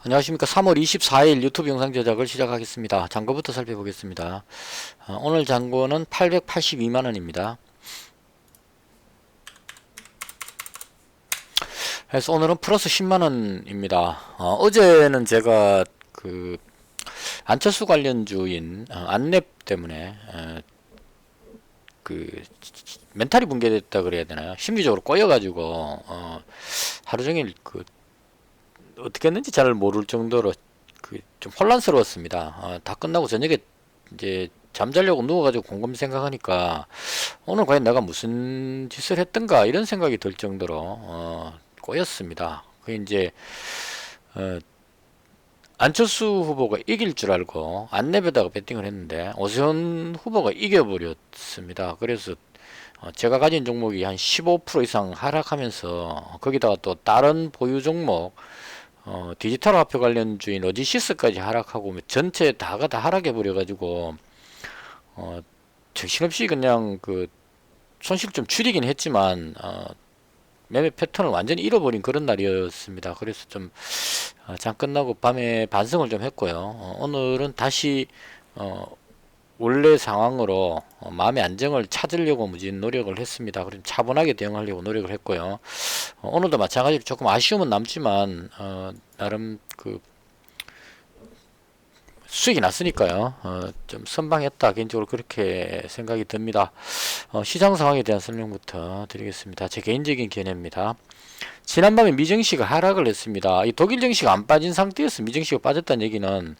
안녕하십니까. 3월 24일 유튜브 영상 제작을 시작하겠습니다. 잔고부터 살펴보겠습니다. 오늘 잔고는 882만원입니다. 그래서 오늘은 플러스 10만원입니다. 어제는 제가 안철수 관련주인 안랩 때문에 그 멘탈이 붕괴됐다 그래야 되나요? 심리적으로 꼬여가지고 하루 종일 어떻게 했는지 잘 모를 정도로 좀 혼란스러웠습니다. 다 끝나고 저녁에 이제 잠자려고 누워가지고 곰곰이 생각하니까 오늘 과연 내가 무슨 짓을 했던가 이런 생각이 들 정도로 꼬였습니다. 그 이제 어, 안철수 후보가 이길 줄 알고 안내에다가 배팅을 했는데 오세훈 후보가 이겨버렸습니다. 그래서 제가 가진 종목이 한 15% 이상 하락하면서 거기다가 또 다른 보유 종목 디지털 화폐 관련주인 어지시스까지 하락하고 전체 다가 다 하락해 버려 가지고 정신없이 그냥 손실 좀 줄이긴 했지만 매매 패턴을 완전히 잃어버린 그런 날이었습니다. 그래서 좀 장 끝나고 밤에 반성을 좀 했고요. 오늘은 다시 원래 상황으로 마음의 안정을 찾으려고 무진 노력을 했습니다. 그럼 차분하게 대응하려고 노력을 했고요. 오늘도 마찬가지로 조금 아쉬움은 남지만 나름 수익이 났으니까요. 좀 선방했다 개인적으로 그렇게 생각이 듭니다. 시장 상황에 대한 설명부터 드리겠습니다. 제 개인적인 견해입니다. 지난밤에 미증시가 하락을 했습니다. 이 독일 증시가 안 빠진 상태에서 미증시가 빠졌다는 얘기는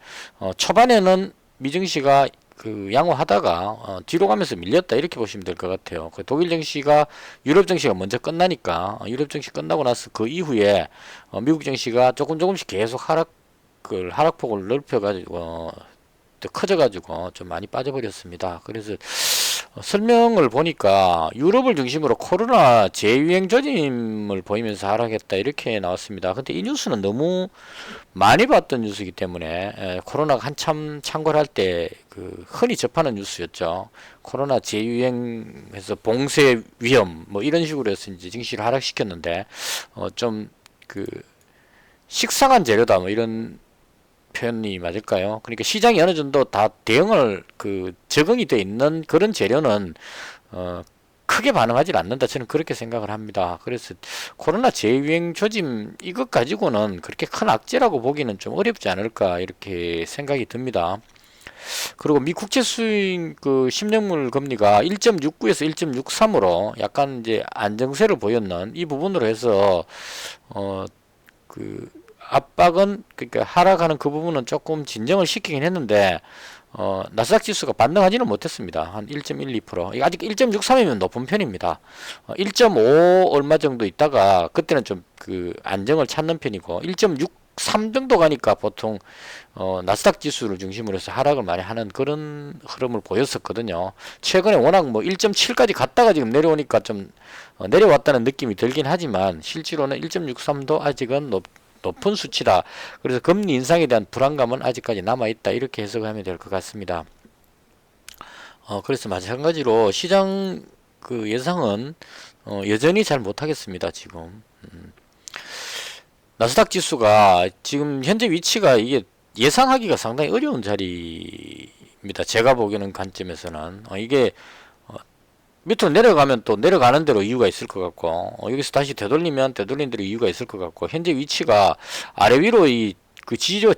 초반에는 미증시가 양호하다가 뒤로 가면서 밀렸다 이렇게 보시면 될 것 같아요. 독일 증시가 유럽 증시가 먼저 끝나니까 유럽 증시 끝나고 나서 그 이후에 미국 증시가 조금씩 계속 하락폭을 넓혀가지고 커져가지고 좀 많이 빠져버렸습니다. 그래서 설명을 보니까 유럽을 중심으로 코로나 재유행 조짐을 보이면서 하락했다 이렇게 나왔습니다. 근데 이 뉴스는 너무 많이 봤던 뉴스이기 때문에 코로나가 한참 창궐할 때 흔히 접하는 뉴스였죠. 코로나 재유행해서 봉쇄 위험 뭐 이런 식으로 해서 이제 증시를 하락시켰는데 좀 식상한 재료다 뭐 이런 표현이 맞을까요? 그러니까 시장이 어느 정도 다 대응을 적응이 돼 있는 그런 재료는 크게 반응하지 않는다. 저는 그렇게 생각을 합니다. 그래서 코로나 재유행 조짐 이것 가지고는 그렇게 큰 악재라고 보기는 좀 어렵지 않을까 이렇게 생각이 듭니다. 그리고 미 국채 수익 10년물 금리가 1.69에서 1.63으로 약간 이제 안정세를 보였는 이 부분으로 해서 어, 그 압박은 그러니까 하락하는 그 부분은 조금 진정을 시키긴 했는데 나스닥 지수가 반등하지는 못했습니다. 한 1.12%. 아직 1.63이면 높은 편입니다. 1.5 얼마 정도 있다가 그때는 좀 안정을 찾는 편이고 1.63 정도 가니까 보통 나스닥 지수를 중심으로 해서 하락을 많이 하는 그런 흐름을 보였었거든요. 최근에 워낙 뭐 1.7까지 갔다가 지금 내려오니까 좀 내려왔다는 느낌이 들긴 하지만 실제로는 1.63도 아직은 높은 수치다. 그래서 금리 인상에 대한 불안감은 아직까지 남아있다. 이렇게 해석하면 될 것 같습니다. 그래서 마찬가지로 시장 예상은 여전히 잘 못하겠습니다. 지금 나스닥 지수가 지금 현재 위치가 이게 예상하기가 상당히 어려운 자리입니다. 제가 보기에는 관점에서는 이게 밑으로 내려가면 또 내려가는 대로 이유가 있을 것 같고 여기서 다시 되돌리면 되돌린 대로 이유가 있을 것 같고 현재 위치가 아래 위로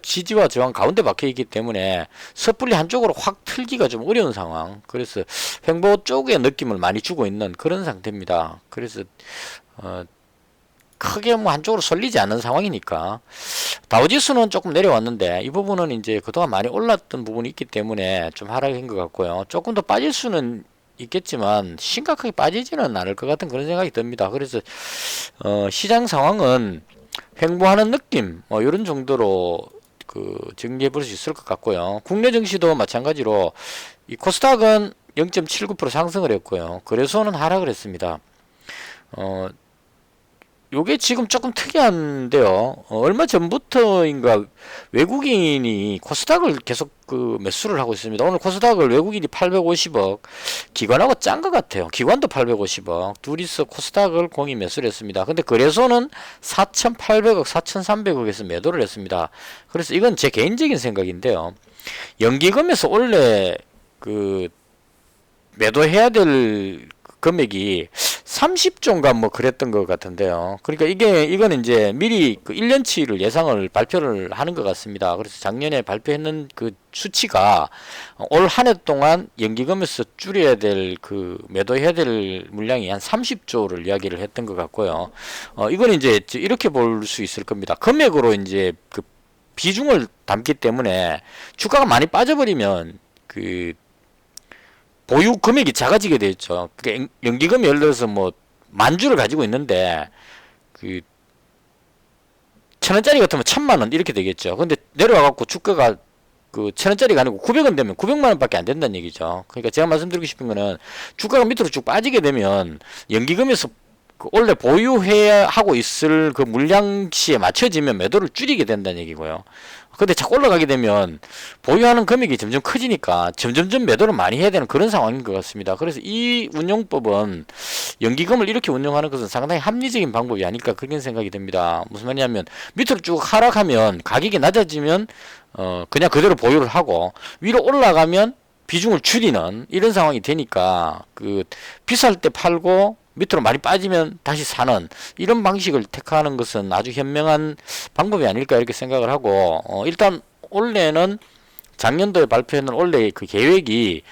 지지와 저항 가운데 박혀 있기 때문에 섣불리 한쪽으로 확 틀기가 좀 어려운 상황. 그래서 횡보 쪽의 느낌을 많이 주고 있는 그런 상태입니다. 그래서 크게 뭐 한쪽으로 쏠리지 않는 상황이니까 다우지수는 조금 내려왔는데 이 부분은 이제 그동안 많이 올랐던 부분이 있기 때문에 좀 하락인 것 같고요. 조금 더 빠질 수는 있겠지만 심각하게 빠지지는 않을 것 같은 그런 생각이 듭니다. 그래서 시장 상황은 횡보하는 느낌 이런 정도로 정리해 볼 수 있을 것 같고요. 국내 증시도 마찬가지로 이 코스닥은 0.79% 상승을 했고요. 거래소는 하락을 했습니다. 요게 지금 조금 특이한데요. 얼마 전부터인가 외국인이 코스닥을 계속 그 매수를 하고 있습니다. 오늘 코스닥을 외국인이 850억, 기관하고 짠 것 같아요. 기관도 850억, 둘이서 코스닥을 공이 매수를 했습니다. 근데 거래소는 4,800억, 4,300억에서 매도를 했습니다. 그래서 이건 제 개인적인 생각인데요. 연기금에서 원래 그 매도해야 될 금액이 30조인가 뭐 그랬던 것 같은데요. 그러니까 이거는 이제 미리 그 1년치를 예상을 발표를 하는 것 같습니다. 그래서 작년에 발표했는 그 수치가 올 한 해 동안 연기금에서 줄여야 될 그 매도해야 될 물량이 한 30조를 이야기를 했던 것 같고요. 이거는 이제 이렇게 볼 수 있을 겁니다. 금액으로 이제 그 비중을 담기 때문에 주가가 많이 빠져버리면 그 보유 금액이 작아지게 되죠. 그러니까 연기금이 예를 들어서 뭐 만 주를 가지고 있는데 그 1,000원짜리 같으면 1,000만 원 이렇게 되겠죠. 근데 내려와 갖고 주가가 그 1,000원짜리가 아니고 900원 되면 900만 원밖에 안 된다는 얘기죠. 그러니까 제가 말씀드리고 싶은 거는 주가가 밑으로 쭉 빠지게 되면 연기금에서 그 원래 보유해야 하고 있을 그 물량치에 맞춰지면 매도를 줄이게 된다는 얘기고요. 근데 자꾸 올라가게 되면 보유하는 금액이 점점 커지니까 점점점 매도를 많이 해야 되는 그런 상황인 것 같습니다. 그래서 이 운용법은 연기금을 이렇게 운용하는 것은 상당히 합리적인 방법이 아닐까 그런 생각이 듭니다. 무슨 말이냐면 밑으로 쭉 하락하면 가격이 낮아지면 그냥 그대로 보유를 하고 위로 올라가면 비중을 줄이는 이런 상황이 되니까 그 비쌀 때 팔고 밑으로 많이 빠지면 다시 사는 이런 방식을 택하는 것은 아주 현명한 방법이 아닐까 이렇게 생각을 하고 일단 올해는 작년도에 발표했는 올해 그 계획이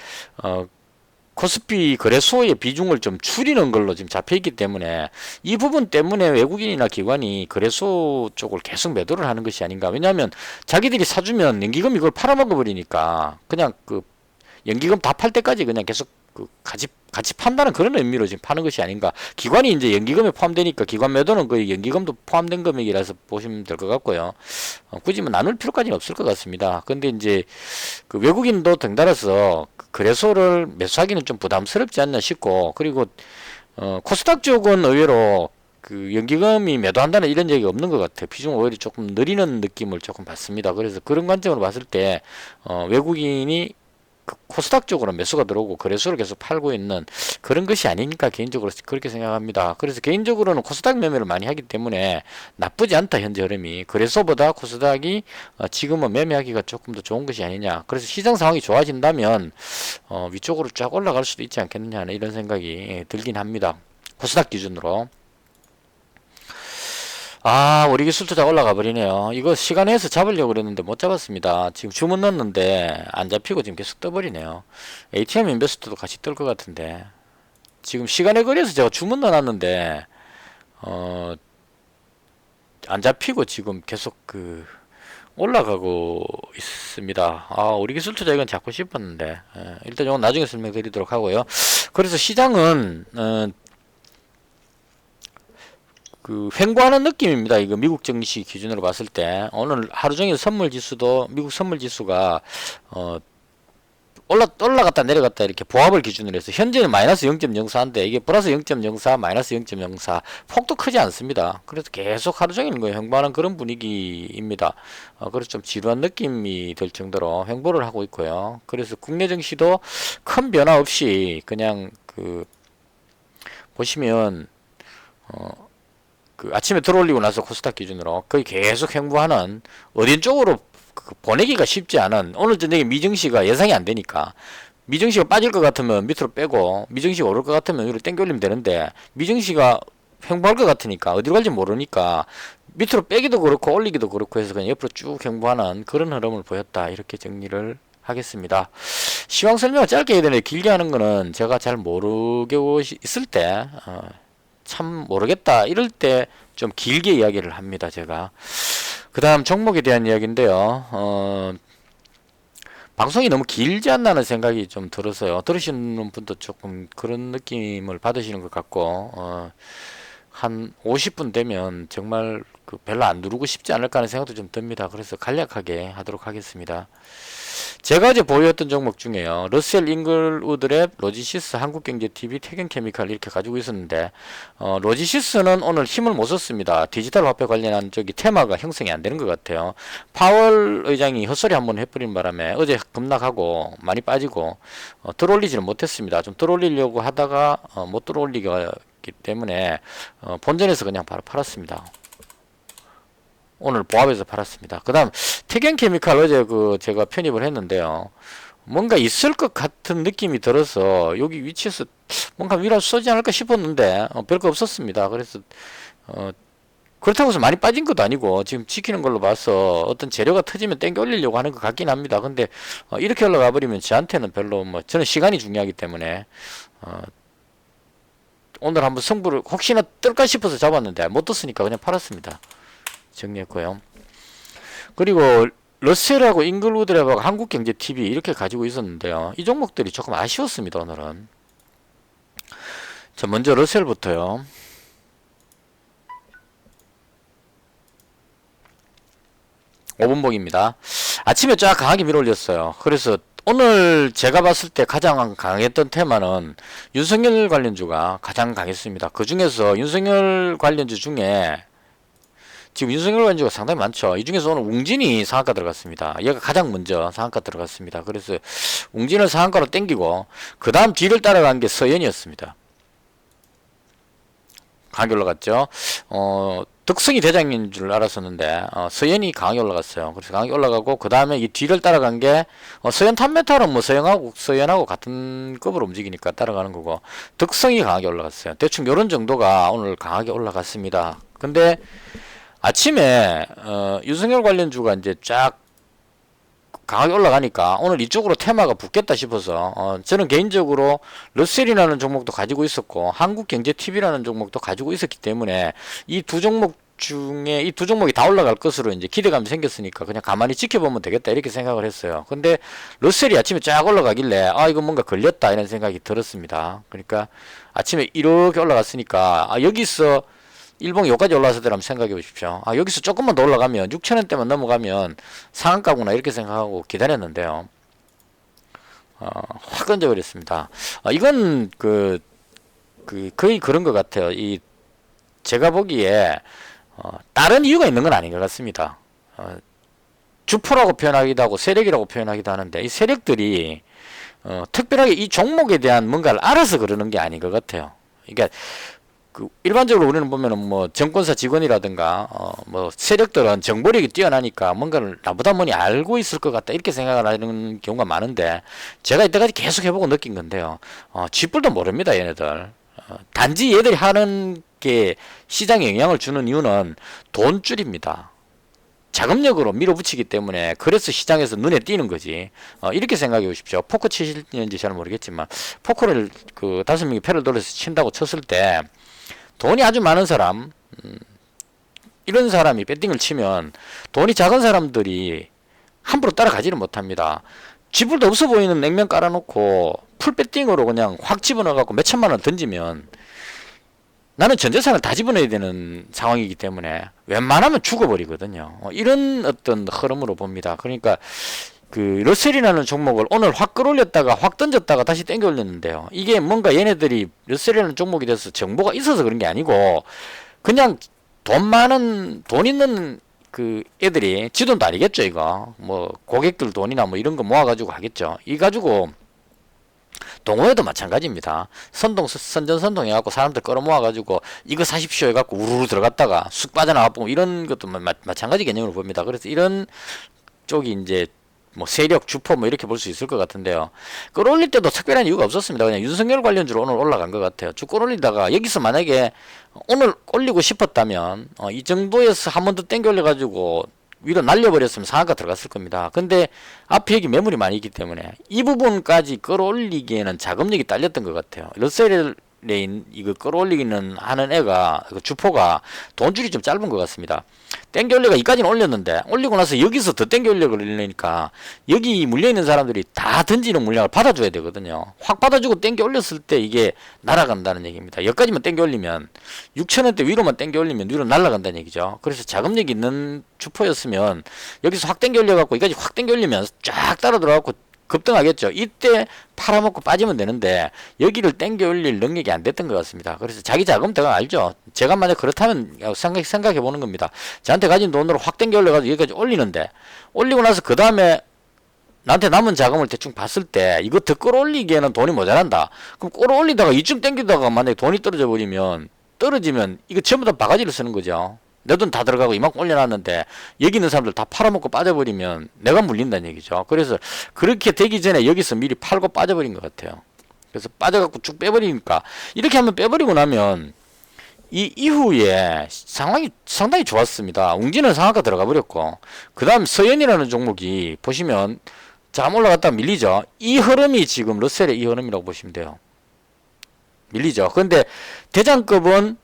코스피 거래소의 비중을 좀 줄이는 걸로 지금 잡혀있기 때문에 이 부분 때문에 외국인이나 기관이 거래소 쪽을 계속 매도를 하는 것이 아닌가. 왜냐하면 자기들이 사주면 연기금 이걸 팔아먹어 버리니까 그냥 그 연기금 다 팔 때까지 그냥 계속 그 같이 판다는 그런 의미로 지금 파는 것이 아닌가. 기관이 이제 연기금에 포함되니까 기관 매도는 거의 연기금도 포함된 금액이라서 보시면 될 것 같고요. 굳이 뭐 나눌 필요까지는 없을 것 같습니다. 근데 이제 그 외국인도 덩달아서 거래소를 매수하기는 좀 부담스럽지 않나 싶고, 그리고 코스닥 쪽은 의외로 그 연기금이 매도한다는 이런 얘기가 없는 것 같아요. 비중을 오히려 조금 느리는 느낌을 조금 받습니다. 그래서 그런 관점으로 봤을 때 외국인이 그 코스닥 쪽으로 매수가 들어오고 거래소를 계속 팔고 있는 그런 것이 아니니까 개인적으로 그렇게 생각합니다. 그래서 개인적으로는 코스닥 매매를 많이 하기 때문에 나쁘지 않다 현재 흐름이. 거래소보다 코스닥이 지금은 매매하기가 조금 더 좋은 것이 아니냐. 그래서 시장 상황이 좋아진다면 위쪽으로 쫙 올라갈 수도 있지 않겠느냐 하는 이런 생각이 들긴 합니다. 코스닥 기준으로. 우리 기술 투자 올라가 버리네요. 이거 시간에서 잡으려고 그랬는데 못 잡았습니다. 지금 주문 넣었는데 안 잡히고 지금 계속 떠버리네요. ATM 인베스트도 같이 뜰 것 같은데 지금 시간에 걸려서 제가 주문 넣어놨는데 안 잡히고 지금 계속 그 올라가고 있습니다. 우리 기술 투자 이건 잡고 싶었는데 일단 이건 나중에 설명드리도록 하고요. 그래서 시장은 그 횡보하는 느낌입니다. 이거 미국 증시 기준으로 봤을 때 오늘 하루 종일 선물 지수도 미국 선물 지수가 올라갔다 내려갔다 이렇게 보합을 기준으로 해서 현재는 마이너스 0.04인데 이게 플러스 0.04 마이너스 0.04 폭도 크지 않습니다. 그래서 계속 하루 종일 횡보하는 그런 분위기입니다. 그래서 좀 지루한 느낌이 들 정도로 횡보를 하고 있고요. 그래서 국내 증시도 큰 변화 없이 그냥 그 보시면 그 아침에 들어올리고 나서 코스닥 기준으로 거의 계속 횡보하는 어딘 쪽으로 보내기가 쉽지 않은 오늘 저녁에 미증시가 예상이 안 되니까 미증시가 빠질 것 같으면 밑으로 빼고 미증시가 오를 것 같으면 위로 땡겨 올리면 되는데 미증시가 횡보할 것 같으니까 어디로 갈지 모르니까 밑으로 빼기도 그렇고 올리기도 그렇고 해서 그냥 옆으로 쭉 횡보하는 그런 흐름을 보였다 이렇게 정리를 하겠습니다. 시황 설명을 짧게 해야 되는데 길게 하는 거는 제가 잘 모르고 있을 때 참 모르겠다 이럴 때 좀 길게 이야기를 합니다. 제가 그 다음 종목에 대한 이야기인데요. 방송이 너무 길지 않나는 생각이 좀 들어서요. 들으시는 분도 조금 그런 느낌을 받으시는 것 같고 한 50분 되면 정말 그 별로 안 누르고 싶지 않을까 하는 생각도 좀 듭니다. 그래서 간략하게 하도록 하겠습니다. 제가 어제 보유했던 종목 중에요. 러셀 잉글우드랩, 로지시스, 한국경제TV, 태경케미칼 이렇게 가지고 있었는데 로지시스는 오늘 힘을 못 썼습니다. 디지털 화폐 관련한 저기 테마가 형성이 안 되는 것 같아요. 파월 의장이 헛소리 한번 해버린 바람에 어제 급락하고 많이 빠지고 들어올리지는 못했습니다. 좀 들어올리려고 하다가 못 들어올리기 때문에 본전에서 그냥 바로 팔았습니다. 오늘 보합에서 팔았습니다. 그 다음 태경케미칼 어제 제가 편입을 했는데요. 뭔가 있을 것 같은 느낌이 들어서 여기 위치에서 뭔가 위로 쏘지 않을까 싶었는데 별거 없었습니다. 그래서 그렇다고 해서 많이 빠진 것도 아니고 지금 지키는 걸로 봐서 어떤 재료가 터지면 땡겨 올리려고 하는 것 같긴 합니다. 근데 이렇게 올라가 버리면 저한테는 별로 저는 시간이 중요하기 때문에 오늘 한번 승부를 혹시나 뜰까 싶어서 잡았는데 못 떴으니까 그냥 팔았습니다. 정리했고요. 그리고 러셀하고 잉글우드랩하고 한국경제TV 이렇게 가지고 있었는데요. 이 종목들이 조금 아쉬웠습니다. 오늘은. 자, 먼저 러셀부터요. 오분봉입니다. 아침에 쫙 강하게 밀어올렸어요. 그래서 오늘 제가 봤을 때 가장 강했던 테마는 윤석열 관련주가 가장 강했습니다. 그 중에서 윤석열 관련주 중에 지금 윤석열 관주가 상당히 많죠. 이 중에서 오늘 웅진이 상한가 들어갔습니다. 얘가 가장 먼저 상한가 들어갔습니다. 그래서 웅진을 상한가로 땡기고 그 다음 뒤를 따라간 게 서현이었습니다. 강하게 올라갔죠. 덕성이 대장인 줄 알았었는데 서현이 강하게 올라갔어요. 그래서 강하게 올라가고 그 다음에 이 뒤를 따라간 게 서현 탑메탈은 뭐 서현하고 같은 급으로 움직이니까 따라가는 거고 덕성이 강하게 올라갔어요. 대충 요런 정도가 오늘 강하게 올라갔습니다. 근데 아침에 윤석열 관련주가 이제 쫙 강하게 올라가니까 오늘 이쪽으로 테마가 붙겠다 싶어서 저는 개인적으로 러셀이라는 종목도 가지고 있었고 한국경제TV라는 종목도 가지고 있었기 때문에 이 두 종목 중에 이 두 종목이 다 올라갈 것으로 이제 기대감이 생겼으니까 그냥 가만히 지켜보면 되겠다 이렇게 생각을 했어요. 근데 러셀이 아침에 쫙 올라가길래 이거 뭔가 걸렸다 이런 생각이 들었습니다. 그러니까 아침에 이렇게 올라갔으니까 여기서 일봉 여기까지 올라와서 한번 생각해 보십시오. 여기서 조금만 더 올라가면 6,000원대만 넘어가면 상한가구나 이렇게 생각하고 기다렸는데요. 확 던져버렸습니다. 이건 거의 그런 것 같아요. 제가 보기에 다른 이유가 있는 건 아닌 것 같습니다. 주포라고 표현하기도 하고 세력이라고 표현하기도 하는데 이 세력들이 특별하게 이 종목에 대한 뭔가를 알아서 그러는 게 아닌 것 같아요. 그러니까 일반적으로 우리는 보면은 뭐 정권사 직원이라든가 뭐 세력들은 정보력이 뛰어나니까 뭔가를 나보다 많이 알고 있을 것 같다 이렇게 생각을 하는 경우가 많은데 제가 이때까지 계속 해보고 느낀 건데요. 쥐뿔도 모릅니다 얘네들. 단지 얘들이 하는 게 시장에 영향을 주는 이유는 돈줄입니다. 자금력으로 밀어붙이기 때문에 그래서 시장에서 눈에 띄는 거지. 이렇게 생각해 보십시오. 포커 치실지 잘 모르겠지만 포커를 5명이 패를 돌려서 친다고 쳤을 때 돈이 아주 많은 사람 이런 사람이 배팅을 치면 돈이 작은 사람들이 함부로 따라가지를 못합니다. 쥐뿔도 없어 보이는 냉면 깔아놓고 풀 배팅으로 그냥 확 집어넣어갖고 몇 천만 원 던지면 나는 전 재산을 다 집어넣어야 되는 상황이기 때문에 웬만하면 죽어버리거든요. 이런 어떤 흐름으로 봅니다. 그러니까 러셀이라는 종목을 오늘 확 끌어올렸다가 확 던졌다가 다시 땡겨 올렸는데요. 이게 뭔가 얘네들이 러셀이라는 종목에 대해서 정보가 있어서 그런 게 아니고 그냥 돈 있는 애들이 지돈도 아니겠죠 이거. 뭐 고객들 돈이나 뭐 이런 거 모아가지고 하겠죠. 이 가지고 동호회도 마찬가지입니다. 선전선동 해갖고 사람들 끌어모아가지고 이거 사십시오 해갖고 우르르 들어갔다가 쑥 빠져나가고 이런 것도 마찬가지 개념으로 봅니다. 그래서 이런 쪽이 이제 뭐 세력, 주포 뭐 이렇게 볼 수 있을 것 같은데요. 끌어올릴 때도 특별한 이유가 없었습니다. 그냥 윤석열 관련주로 오늘 올라간 것 같아요. 쭉 끌어올리다가 여기서 만약에 오늘 올리고 싶었다면 이 정도에서 한 번 더 땡겨 올려가지고 위로 날려버렸으면 상한가 들어갔을 겁니다. 근데 앞에 여기 매물이 많이 있기 때문에 이 부분까지 끌어올리기에는 자금력이 딸렸던 것 같아요. 러셀에 이거 끌어올리기는 하는 애가 주포가 돈줄이 좀 짧은 것 같습니다. 땡겨 올려가 이까지는 올렸는데 올리고 나서 여기서 더 땡겨 올리니까 여기 물려있는 사람들이 다 던지는 물량을 받아줘야 되거든요. 확 받아주고 땡겨 올렸을 때 이게 날아간다는 얘기입니다. 여기까지만 땡겨 올리면 6,000원대 위로만 땡겨 올리면 위로 날아간다는 얘기죠. 그래서 자금력 있는 주포였으면 여기서 확 땡겨 올려갖고 여기까지 확 땡겨 올리면 쫙 따라 들어가고 급등하겠죠. 이때 팔아먹고 빠지면 되는데 여기를 땡겨 올릴 능력이 안 됐던 것 같습니다. 그래서 자기 자금 대강 알죠. 제가 만약 그렇다면 생각해 보는 겁니다. 저한테 가진 돈으로 확 땡겨 올려가지고 여기까지 올리는데 올리고 나서 그 다음에 나한테 남은 자금을 대충 봤을 때 이거 더 끌어올리기에는 돈이 모자란다. 그럼 끌어올리다가 이쯤 땡기다가 만약에 돈이 떨어져 버리면 떨어지면 이거 전부 다 바가지를 쓰는 거죠. 내 돈 다 들어가고 이만큼 올려놨는데 여기 있는 사람들 다 팔아먹고 빠져버리면 내가 물린다는 얘기죠. 그래서 그렇게 되기 전에 여기서 미리 팔고 빠져버린 것 같아요. 그래서 빠져갖고 쭉 빼버리니까 이렇게 한번 빼버리고 나면 이 이후에 상황이 상당히 좋았습니다. 웅진은 상한가 들어가 버렸고 그 다음 서현이라는 종목이 보시면 잠 올라갔다가 밀리죠. 이 흐름이 지금 러셀의 이 흐름이라고 보시면 돼요. 밀리죠. 근데 대장급은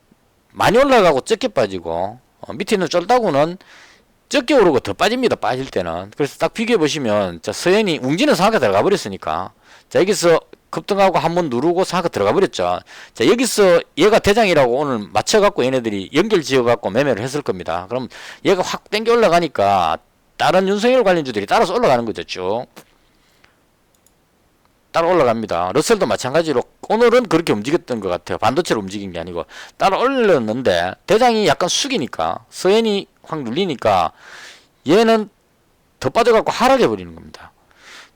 많이 올라가고 적게 빠지고 밑에 있는 쫄다구는 적게 오르고 더 빠집니다. 빠질 때는. 그래서 딱 비교해 보시면 자 서현이 웅진은 상한가 들어가 버렸으니까 자 여기서 급등하고 한번 누르고 상한가 들어가 버렸죠. 자 여기서 얘가 대장이라고 오늘 맞춰갖고 얘네들이 연결 지어갖고 매매를 했을 겁니다. 그럼 얘가 확 땡겨 올라가니까 다른 윤석열 관련주들이 따라서 올라가는 거죠. 쭉 따라 올라갑니다. 러셀도 마찬가지로 오늘은 그렇게 움직였던 것 같아요. 반도체로 움직인 게 아니고 따라 올렸는데 대장이 약간 숙이니까 서현이 확 눌리니까 얘는 더 빠져갖고 하락해 버리는 겁니다.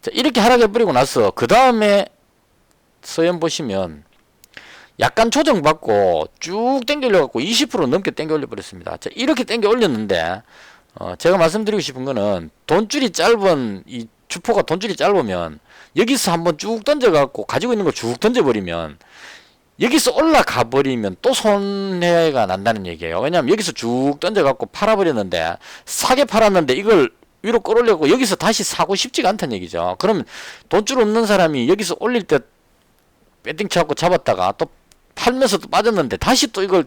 자, 이렇게 하락해 버리고 나서 그 다음에 서현 보시면 약간 조정받고 쭉 땡겨 올려갖고 20% 넘게 땡겨 올려 버렸습니다. 자, 이렇게 땡겨 올렸는데 제가 말씀드리고 싶은 거는 돈줄이 짧은 이 주포가 돈줄이 짧으면 여기서 한번 쭉 던져갖고 가지고 있는 걸 쭉 던져버리면 여기서 올라가 버리면 또 손해가 난다는 얘기예요. 왜냐하면 여기서 쭉 던져갖고 팔아버렸는데 사게 팔았는데 이걸 위로 끌어올려고 여기서 다시 사고 싶지가 않다는 얘기죠. 그러면 돈줄 없는 사람이 여기서 올릴 때 배팅 쳐갖고 잡았다가 또 팔면서 또 빠졌는데 다시 또 이걸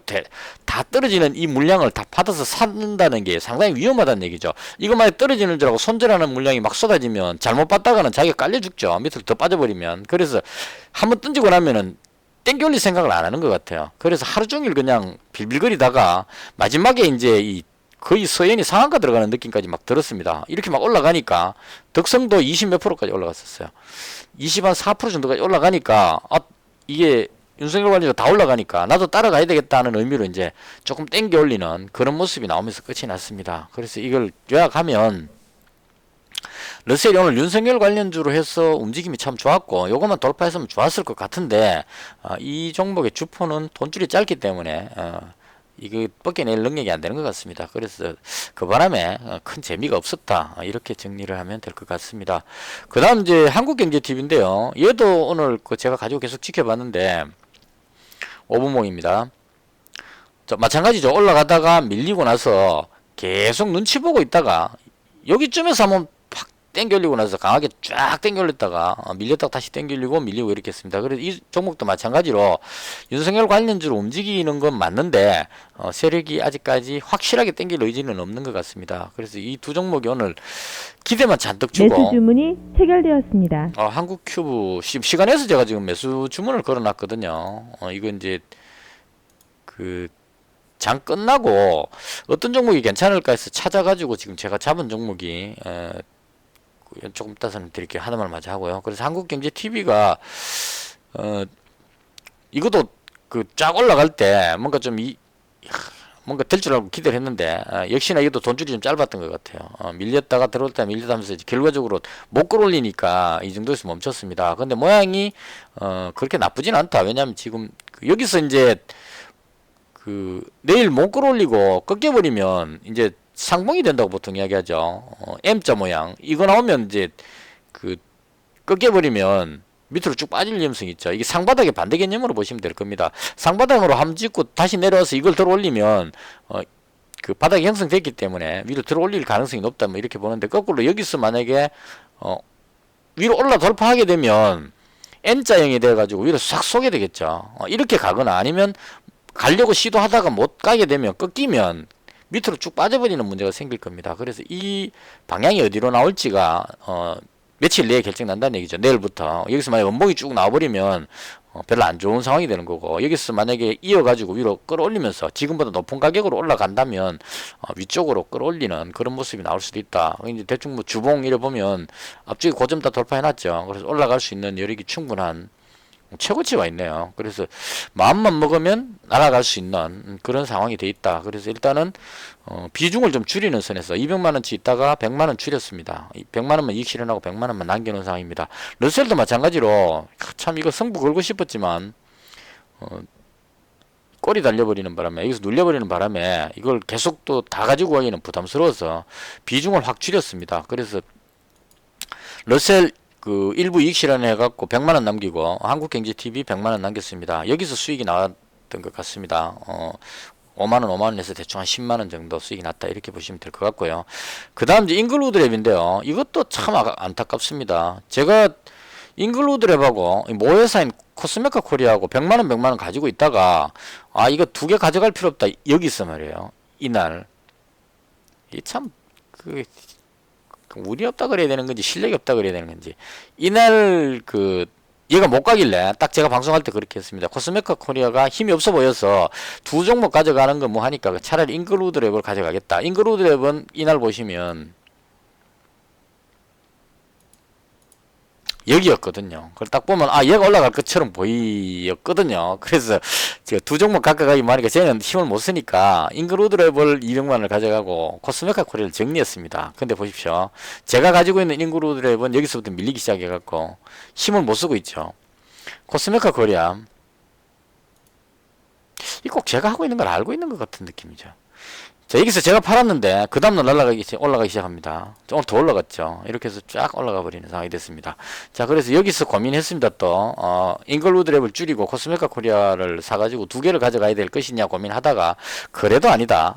다 떨어지는 이 물량을 다 받아서 산다는 게 상당히 위험하다는 얘기죠. 이것만에 떨어지는 줄 알고 손절하는 물량이 막 쏟아지면 잘못 봤다가는 자기가 깔려 죽죠. 밑으로 더 빠져버리면. 그래서 한번 던지고 나면은 땡겨 올릴 생각을 안 하는 것 같아요. 그래서 하루 종일 그냥 빌빌거리다가 마지막에 이제 이 거의 서현이 상한가 들어가는 느낌까지 막 들었습니다. 이렇게 막 올라가니까 덕성도 20 몇 프로까지 올라갔었어요. 20 한 4% 정도까지 올라가니까 이게 윤석열 관리가 다 올라가니까 나도 따라가야 되겠다는 의미로 이제 조금 땡겨 올리는 그런 모습이 나오면서 끝이 났습니다. 그래서 이걸 요약하면 러셀이 오늘 윤석열 관련주로 해서 움직임이 참 좋았고 요것만 돌파했으면 좋았을 것 같은데 이 종목의 주포는 돈줄이 짧기 때문에 이거 벗겨낼 능력이 안 되는 것 같습니다. 그래서 그 바람에 큰 재미가 없었다 이렇게 정리를 하면 될 것 같습니다. 그 다음 이제 한국경제TV인데요. 얘도 오늘 제가 가지고 계속 지켜봤는데 5분봉입니다. 마찬가지죠. 올라가다가 밀리고 나서 계속 눈치 보고 있다가 여기쯤에서 한번 팍 땡겨 올리고 나서 강하게 쫙 땡겨 올렸다가 밀렸다가 다시 땡겨 올리고 밀리고 이렇게 했습니다. 그래서 이 종목도 마찬가지로 윤석열 관련주로 움직이는 건 맞는데 세력이 아직까지 확실하게 땡길 의지는 없는 것 같습니다. 그래서 이 두 종목이 오늘 기대만 잔뜩 주고 매수 주문이 체결되었습니다. 한국큐브 시간에서 제가 지금 매수 주문을 걸어놨거든요. 이거 이제 그 장 끝나고 어떤 종목이 괜찮을까 해서 찾아가지고 지금 제가 잡은 종목이 조금 이따 설명드릴게요. 하나만 마저 하고요. 그래서 한국경제TV가 이것도 그 쫙 올라갈 때 뭔가 좀 뭔가 될 줄 알고 기대를 했는데 역시나 이것도 돈줄이 좀 짧았던 것 같아요. 밀렸다가 들어올 때 밀렸다 하면서 결과적으로 못 끌어올리니까 이 정도에서 멈췄습니다. 근데 모양이 그렇게 나쁘진 않다. 왜냐하면 지금 여기서 이제 내일 못 끌어올리고 꺾여버리면 이제 상봉이 된다고 보통 이야기하죠. M자 모양 이거 나오면 이제 꺾여버리면 밑으로 쭉 빠질 위험성이 있죠. 이게 상바닥의 반대 개념으로 보시면 될 겁니다. 상바닥으로 함 짓고 다시 내려와서 이걸 들어 올리면 그 바닥이 형성됐기 때문에 위로 들어 올릴 가능성이 높다 뭐 이렇게 보는데 거꾸로 여기서 만약에 위로 올라 돌파하게 되면 N자형이 돼가지고 위로 싹 쏘게 되겠죠. 이렇게 가거나 아니면 가려고 시도하다가 못 가게 되면 꺾이면 밑으로 쭉 빠져버리는 문제가 생길 겁니다. 그래서 이 방향이 어디로 나올지가 며칠 내에 결정난다는 얘기죠. 내일부터 여기서 만약 원봉이 쭉 나와버리면 별로 안 좋은 상황이 되는 거고, 여기서 만약에 이어가지고 위로 끌어올리면서 지금보다 높은 가격으로 올라간다면 위쪽으로 끌어올리는 그런 모습이 나올 수도 있다. 이제 대충 뭐 주봉 이래 보면 앞쪽에 고점 다 돌파해놨죠. 그래서 올라갈 수 있는 여력이 충분한 최고치가 있네요. 그래서 마음만 먹으면 날아갈 수 있는 그런 상황이 돼 있다. 그래서 일단은 비중을 좀 줄이는 선에서 200만원치 있다가 100만원 줄였습니다. 100만원만 이익 실현하고 100만원만 남겨놓은 상황입니다. 러셀도 마찬가지로 참 이거 승부 걸고 싶었지만 꼬리 달려버리는 바람에, 여기서 눌려버리는 바람에 이걸 계속 또 다 가지고 가기는 부담스러워서 비중을 확 줄였습니다. 그래서 러셀 그 일부 이익 실현해갖고 100만원 남기고 한국경제TV 100만원 남겼습니다. 여기서 수익이 나왔던 것 같습니다. 5만원 5만원에서 대충 한 10만원 정도 수익이 났다, 이렇게 보시면 될 것 같고요. 그 다음 이제 잉글우드랩인데요. 이것도 참 안타깝습니다. 제가 잉글우드랩하고 모회사인 코스메카 코리아하고 100만원 100만원 가지고 있다가 이거 두 개 가져갈 필요 없다, 여기서 말이에요. 이날 이 참 운이 없다 그래야 되는 건지 실력이 없다 그래야 되는 건지, 이날 얘가 못 가길래 딱 제가 방송할 때 그렇게 했습니다. 코스메카 코리아가 힘이 없어 보여서 두 종목 가져가는 거 뭐 하니까 차라리 잉글우드랩을 가져가겠다. 잉글우드랩은 이날 보시면 여기였거든요. 그걸 딱 보면 얘가 올라갈 것처럼 보이었거든요. 그래서 제가 두 종목 가까이 말하니까 쟤는 힘을 못 쓰니까 잉글우드랩을 200만원을 가져가고 코스메카 코리아를 정리했습니다. 근데 보십시오, 제가 가지고 있는 잉글우드랩은 여기서부터 밀리기 시작해갖고 힘을 못 쓰고 있죠. 코스메카 코리아 이 꼭 제가 하고 있는 걸 알고 있는 것 같은 느낌이죠. 자, 여기서 제가 팔았는데 그 다음날 올라가기 시작합니다. 오늘 더 올라갔죠. 이렇게 해서 쫙 올라가 버리는 상황이 됐습니다. 자, 그래서 여기서 고민했습니다. 또 잉글우드랩을 줄이고 코스메카 코리아를 사가지고 두 개를 가져가야 될 것이냐 고민하다가 그래도 아니다.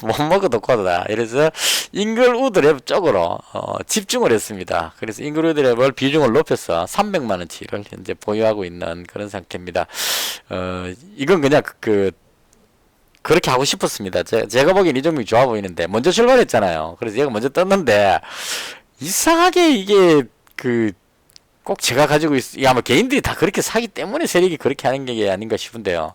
못 먹어도 고다. 이래서 잉글우드랩 쪽으로 집중을 했습니다. 그래서 잉글우드랩을 비중을 높여서 300만원치를 현재 보유하고 있는 그런 상태입니다. 이건 그냥 그렇게 하고 싶었습니다. 제가 보기엔 이 종목이 좋아 보이는데 먼저 출발했잖아요. 그래서 얘가 먼저 떴는데 이상하게 이게 꼭 제가 가지고 아마 개인들이 다 그렇게 사기 때문에 세력이 그렇게 하는 게 아닌가 싶은데요.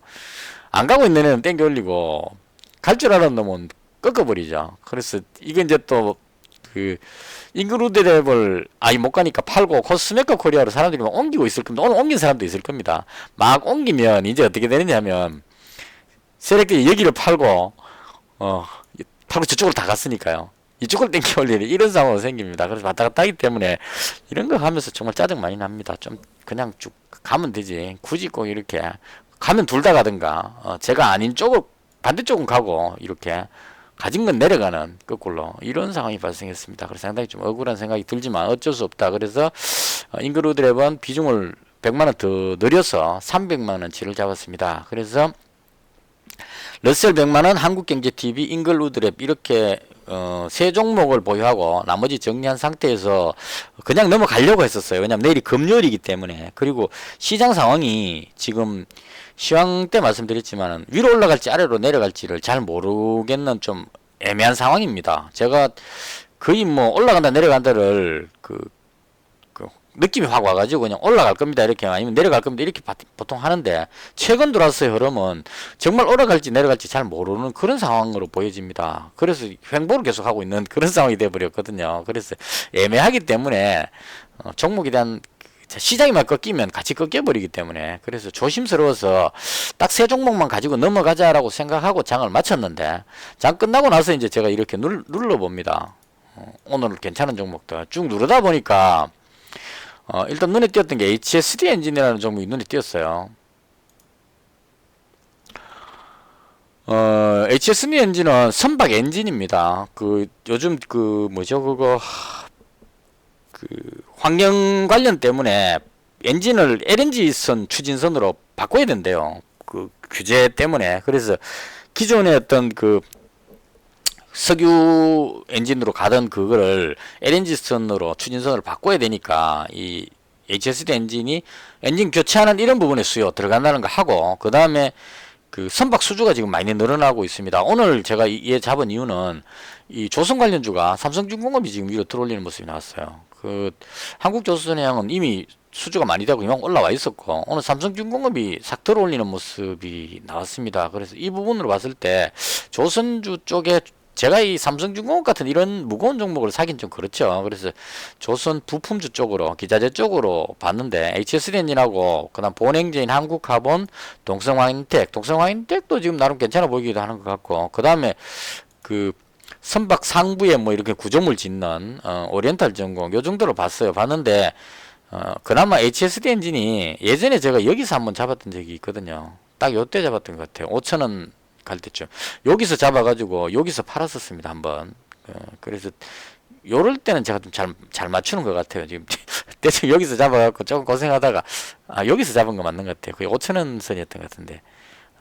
안 가고 있는 애는 땡겨 올리고 갈 줄 아는 놈은 꺾어버리죠. 그래서 이게 이제 또 잉글우드랩을 못 가니까 팔고 코스메카 코리아로 사람들이 막 옮기고 있을 겁니다. 오늘 옮긴 사람도 있을 겁니다. 막 옮기면 이제 어떻게 되느냐면 세력들이 여기를 팔고 저쪽으로 다 갔으니까요. 이쪽을 땡겨 올리는 이런 상황이 생깁니다. 그래서 왔다 갔다 하기 때문에 이런 거 하면서 정말 짜증 많이 납니다. 좀 그냥 쭉 가면 되지. 굳이 꼭 이렇게 가면 둘 다 가든가 제가 아닌 쪽을 반대쪽은 가고 이렇게 가진 건 내려가는 거꾸로 이런 상황이 발생했습니다. 그래서 상당히 좀 억울한 생각이 들지만 어쩔 수 없다. 그래서 잉글우드랩은 비중을 100만원 더 늘려서 300만원치를 잡았습니다. 그래서 러셀 100만원, 한국경제TV, 잉글우드랩 이렇게 세 종목을 보유하고 나머지 정리한 상태에서 그냥 넘어가려고 했었어요. 왜냐하면 내일이 금요일이기 때문에. 그리고 시장 상황이 지금 시황 때 말씀드렸지만 위로 올라갈지 아래로 내려갈지를 잘 모르겠는 좀 애매한 상황입니다. 제가 거의 뭐 올라간다 내려간다를 느낌이 확 와가지고 그냥 올라갈 겁니다 이렇게, 아니면 내려갈 겁니다 이렇게 보통 하는데, 최근 들어서의 흐름은 정말 올라갈지 내려갈지 잘 모르는 그런 상황으로 보여집니다. 그래서 횡보를 계속 하고 있는 그런 상황이 되어버렸거든요. 그래서 애매하기 때문에 종목에 대한 시장이만 꺾이면 같이 꺾여버리기 때문에, 그래서 조심스러워서 딱 세 종목만 가지고 넘어가자라고 생각하고 장을 마쳤는데, 장 끝나고 나서 이제 제가 이렇게 눌러봅니다. 오늘 괜찮은 종목들 쭉 누르다 보니까 일단 눈에 띄었던 게 HSD 엔진이라는 종목이 눈에 띄었어요. HSD 엔진은 선박 엔진입니다. 요즘 환경 관련 때문에 엔진을 LNG선 추진선으로 바꿔야 된대요. 규제 때문에. 그래서 기존에 어떤 석유 엔진으로 가던 그거를 LNG선으로 추진선으로 바꿔야 되니까 이 HSD 엔진이 엔진 교체하는 이런 부분에 수요 들어간다는 거 하고, 그 다음에 그 선박 수주가 지금 많이 늘어나고 있습니다. 오늘 제가 이에 잡은 이유는 이 조선 관련주가 삼성중공업이 지금 위로 들어올리는 모습이 나왔어요. 그 한국조선해양은 이미 수주가 많이 되고 이만 올라와 있었고 오늘 삼성중공업이 싹 들어올리는 모습이 나왔습니다. 그래서 이 부분으로 봤을 때 조선주 쪽에 제가 이 삼성중공업 같은 이런 무거운 종목을 사긴 좀 그렇죠. 그래서 조선 부품주 쪽으로 기자재 쪽으로 봤는데 HSD엔진하고 그다음 보냉제인 한국카본 동성화인텍도 지금 나름 괜찮아 보이기도 하는 것 같고 그다음에 그 선박 상부에 뭐 이렇게 구조물 짓는 오리엔탈 전공 요 정도로 봤는데 그나마 HSD 엔진이 예전에 제가 여기서 한번 잡았던 적이 있거든요. 딱 요때 잡았던 것 같아요. 5,000원 갈 때쯤 여기서 잡아가지고 여기서 팔았었습니다 한번. 그래서 요럴 때는 제가 좀 잘 맞추는 것 같아요. 지금 대충 여기서 잡아갖고 조금 고생하다가 여기서 잡은 거 맞는 것 같아요. 거의 5,000원 선이었던 것 같은데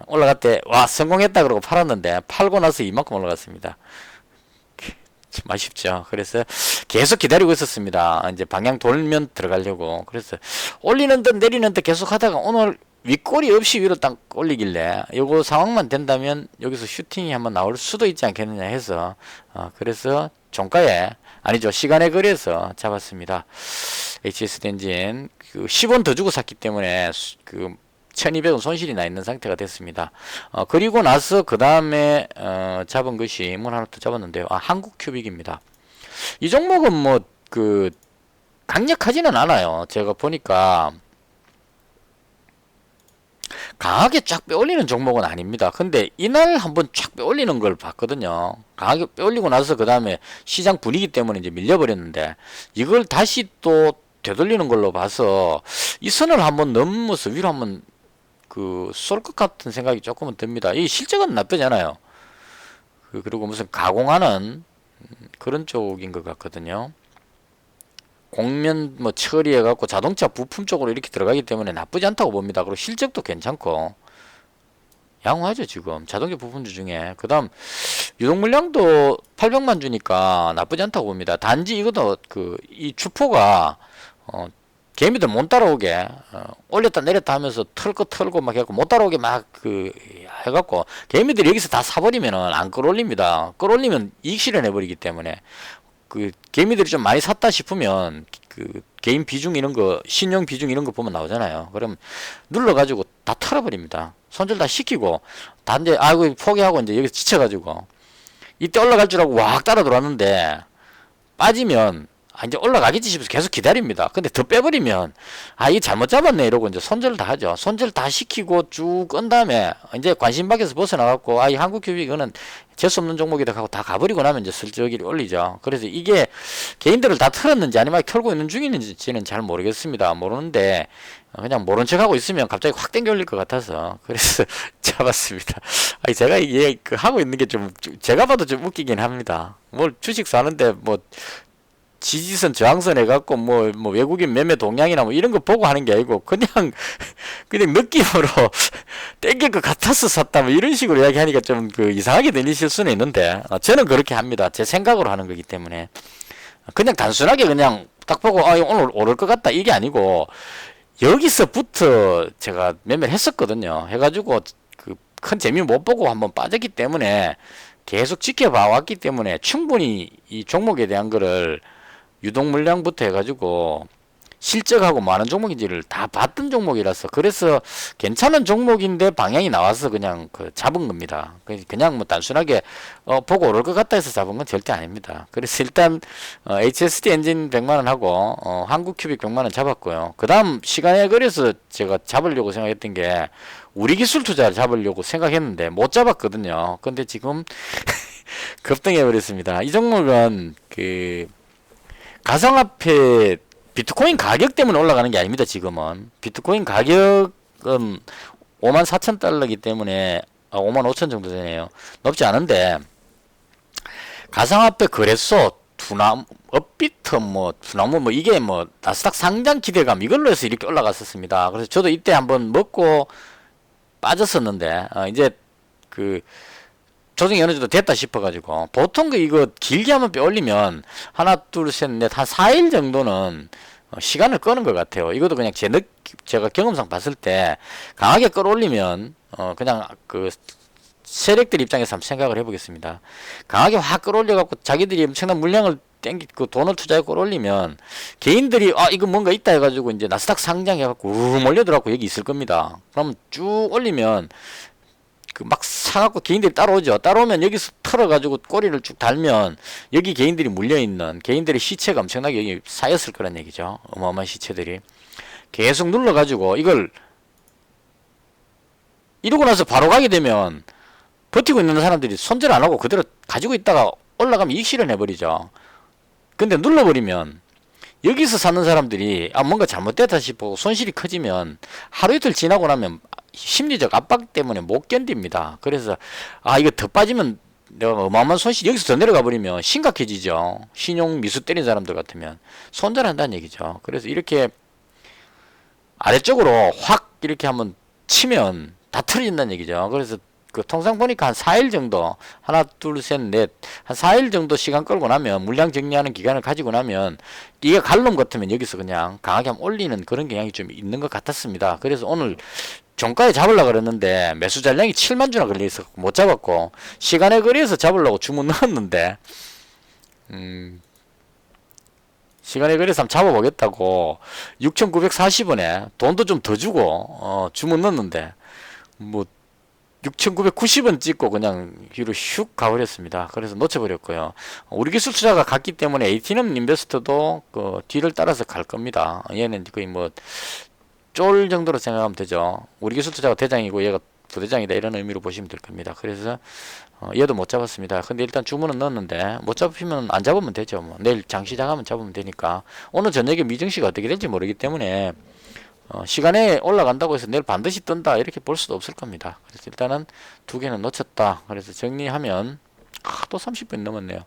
올라갈 때 와 성공했다 그러고 팔았는데 팔고 나서 이만큼 올라갔습니다. 참 아쉽죠. 그래서 계속 기다리고 있었습니다. 이제 방향 돌면 들어가려고. 그래서 올리는 듯 내리는 듯 계속 하다가 오늘 윗꼬리 없이 위로 딱 올리길래 요거 상황만 된다면 여기서 슈팅이 한번 나올 수도 있지 않겠느냐 해서 그래서 종가에 아니죠 시간에 거래해서 잡았습니다. HSD 엔진 그 10원 더 주고 샀기 때문에 그 1200원 손실이 나 있는 상태가 됐습니다. 그리고 나서 그 다음에 잡은 것이 뭐 하나 또 잡았는데요. 한국큐빅입니다. 이 종목은 뭐 그 강력하지는 않아요. 제가 보니까 강하게 쫙 빼올리는 종목은 아닙니다. 근데 이날 한번 쫙 빼올리는 걸 봤거든요. 강하게 빼올리고 나서 그 다음에 시장 분위기 때문에 이제 밀려버렸는데 이걸 다시 또 되돌리는 걸로 봐서 이 선을 한번 넘어서 위로 한번 쏠 것 같은 생각이 조금은 듭니다. 이 실적은 나쁘지 않아요. 그리고 무슨 가공하는 그런 쪽인 것 같거든요. 공면 뭐 처리해 갖고 자동차 부품 쪽으로 이렇게 들어가기 때문에 나쁘지 않다고 봅니다. 그리고 실적도 괜찮고 양호하죠 지금 자동차 부품주 중에. 그 다음 유동물량도 800만 주니까 나쁘지 않다고 봅니다. 단지 이것도 이 주포가 개미들 못 따라오게 올렸다 내렸다 하면서 털고 막 해갖고 못 따라오게 막 해갖고 개미들이 여기서 다 사버리면은 안 끌어올립니다. 끌어올리면 이익 실현해버리기 때문에 개미들이 좀 많이 샀다 싶으면 개인 비중 이런 거 신용 비중 이런 거 보면 나오잖아요. 그럼 눌러가지고 다 털어버립니다. 손절 다 시키고 다 이제 아이고 포기하고 이제 여기서 지쳐가지고 이때 올라갈 줄 알고 왁 따라 들어왔는데 빠지면 이제 올라가겠지 싶어서 계속 기다립니다. 근데 더 빼버리면 이게 잘못 잡았네 이러고 이제 손절 다 하죠. 손절 다 시키고 쭉 끈 다음에 이제 관심 밖에서 벗어나갖고 이 한국큐빅 이거는 재수 없는 종목이다 하고 다 가버리고 나면 이제 슬쩍 올리죠. 그래서 이게 개인들을 다 털었는지 아니면 털고 있는 중인지는 잘 모르겠습니다. 모르는데 그냥 모른 척하고 있으면 갑자기 확 땡겨 올릴 것 같아서 그래서 잡았습니다. 제가 이게 하고 있는 게 좀 제가 봐도 좀 웃기긴 합니다. 뭘 주식 사는데 뭐 지지선 저항선 해갖고 뭐 외국인 매매 동향이나 뭐 이런 거 보고 하는 게 아니고 그냥 느낌으로 땡길 것 같아서 샀다 뭐 이런 식으로 이야기하니까 좀 이상하게 들리실 수는 있는데 저는 그렇게 합니다. 제 생각으로 하는 거기 때문에 그냥 단순하게 그냥 딱 보고 오늘 오를 것 같다 이게 아니고 여기서부터 제가 매매를 했었거든요. 해가지고 큰 재미 못 보고 한번 빠졌기 때문에 계속 지켜봐 왔기 때문에 충분히 이 종목에 대한 거를 유동 물량부터 해가지고 실적하고 많은 종목인지를 다 봤던 종목이라서 그래서 괜찮은 종목인데 방향이 나와서 그냥 잡은 겁니다. 그냥 뭐 단순하게 보고 오를 것 같다 해서 잡은 건 절대 아닙니다. 그래서 일단 HSD 엔진 100만원 하고 한국큐빅 100만원 잡았고요. 그 다음 시간에 걸려서 제가 잡으려고 생각했던 게 우리기술 투자를 잡으려고 생각했는데 못 잡았거든요. 근데 지금 급등해 버렸습니다. 이 종목은 가상화폐 비트코인 가격 때문에 올라가는 게 아닙니다. 지금은 비트코인 가격은 54,000달러이기 때문에 55,000 정도 되네요. 높지 않은데 가상화폐 거래소 두나무 업비트 두나무 이게 나스닥 상장 기대감 이걸로 해서 이렇게 올라갔었습니다. 그래서 저도 이때 한번 먹고 빠졌었는데 이제 조정이 어느 정도 됐다 싶어가지고 보통 이거 길게 한번 하나 둘 셋 넷 한 4일 정도는 시간을 끄는 것 같아요. 이것도 그냥 제 제가 경험상 봤을 때 강하게 끌어올리면 그냥 그 세력들 입장에서 한번 생각을 해보겠습니다. 강하게 확 끌어올려갖고 자기들이 엄청난 물량을 그 돈을 투자해 끌어올리면 개인들이 이거 뭔가 있다 해가지고 이제 나스닥 상장해갖고 몰려들어갖고 여기 있을 겁니다. 그럼 쭉 올리면 그 막 사갖고 개인들이 따라오죠. 따라오면 여기서 털어가지고 꼬리를 쭉 달면 여기 개인들이 물려있는 개인들의 시체가 엄청나게 여기 쌓였을 거란 얘기죠. 어마어마한 시체들이 계속 눌러가지고 이걸 이러고 나서 바로 가게 되면 버티고 있는 사람들이 손절 안 하고 그대로 가지고 있다가 올라가면 이익 실현해버리죠. 근데 눌러버리면 여기서 사는 사람들이 뭔가 잘못됐다 싶고 손실이 커지면 하루 이틀 지나고 나면 심리적 압박 때문에 못 견딥니다. 그래서 이거 더 빠지면 내가 어마어마한 손실이 여기서 더 내려가 버리면 심각해지죠. 신용 미수 때린 사람들 같으면 손절한다는 얘기죠. 그래서 이렇게 아래쪽으로 확 이렇게 한번 치면 다 틀어진다는 얘기죠. 그래서 그 통상 보니까 한 4일 정도, 하나, 둘, 셋, 넷, 한 4일 정도 시간 끌고 나면, 물량 정리하는 기간을 가지고 나면, 이게 갈놈 같으면 여기서 그냥 강하게 한번 올리는 그런 경향이 좀 있는 것 같았습니다. 그래서 오늘 종가에 잡으려고 그랬는데, 매수 잔량이 7만 주나 걸려있어 못 잡았고, 시간에 거리에서 잡으려고 주문 넣었는데, 시간에 거리에서 한번 잡아보겠다고, 6,940원에 돈도 좀 더 주고, 주문 넣었는데, 6,990원 찍고 그냥 뒤로 슉 가버렸습니다. 그래서 놓쳐버렸고요. 우리 기술 투자가 갔기 때문에 ATM 인베스터도 그 뒤를 따라서 갈 겁니다. 얘는 거의 쫄 정도로 생각하면 되죠. 우리 기술 투자가 대장이고 얘가 부대장이다 이런 의미로 보시면 될 겁니다. 그래서 얘도 못 잡았습니다. 근데 일단 주문은 넣었는데 못 잡히면 안 잡으면 되죠. 내일 장시장하면 잡으면 되니까. 오늘 저녁에 미증시가 어떻게 될지 모르기 때문에 시간에 올라간다고 해서 내일 반드시 뜬다 이렇게 볼 수도 없을 겁니다. 그래서 일단은 두 개는 놓쳤다. 그래서 정리하면 또 30분 넘었네요.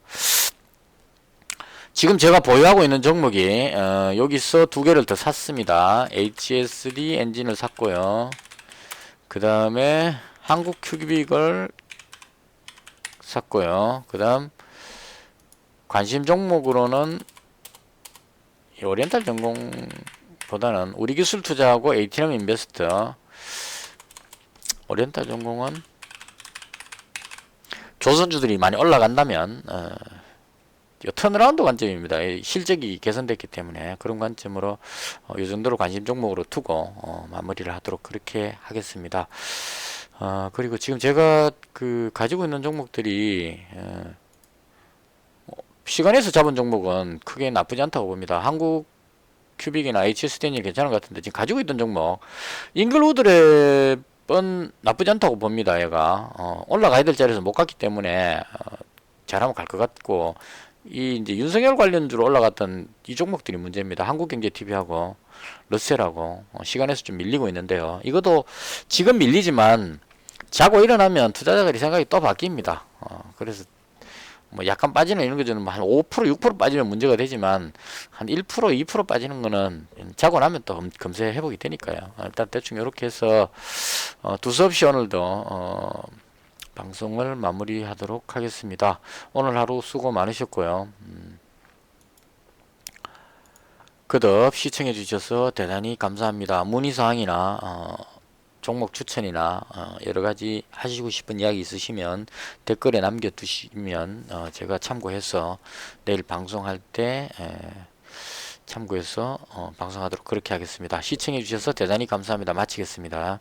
지금 제가 보유하고 있는 종목이 여기서 두 개를 더 샀습니다. HSD 엔진을 샀고요. 그 다음에 한국 큐빅을 샀고요. 그 다음 관심 종목으로는 이 오리엔탈 전공 보다는 우리 기술 투자하고 ATM 인베스터, 오리엔탈 전공은 조선주들이 많이 올라간다면 턴어라운드 관점입니다. 실적이 개선됐기 때문에 그런 관점으로 이 정도로 관심 종목으로 두고 마무리를 하도록 그렇게 하겠습니다. 그리고 지금 제가 가지고 있는 종목들이 시간에서 잡은 종목은 크게 나쁘지 않다고 봅니다. 한국 큐빅이나 HSD는 괜찮은 것 같은데 지금 가지고 있던 종목 잉글우드랩은 나쁘지 않다고 봅니다. 얘가 올라가야 될 자리에서 못 갔기 때문에 잘하면 갈 것 같고 이제 윤석열 관련주로 올라갔던 이 종목들이 문제입니다. 한국경제TV하고 러셀하고 시간에서 좀 밀리고 있는데요. 이것도 지금 밀리지만 자고 일어나면 투자자들이 생각이 또 바뀝니다. 그래서 약간 빠지는 이런 거는 한 5%, 6% 빠지면 문제가 되지만 한 1%, 2% 빠지는 거는 자고 나면 또 금세 회복이 되니까요. 일단 대충 이렇게 해서 두서없이 오늘도 방송을 마무리하도록 하겠습니다. 오늘 하루 수고 많으셨고요. 그덕 시청해 주셔서 대단히 감사합니다. 문의사항이나 종목 추천이나 여러가지 하시고 싶은 이야기 있으시면 댓글에 남겨두시면 제가 참고해서 내일 방송할 때 참고해서 방송하도록 그렇게 하겠습니다. 시청해 주셔서 대단히 감사합니다. 마치겠습니다.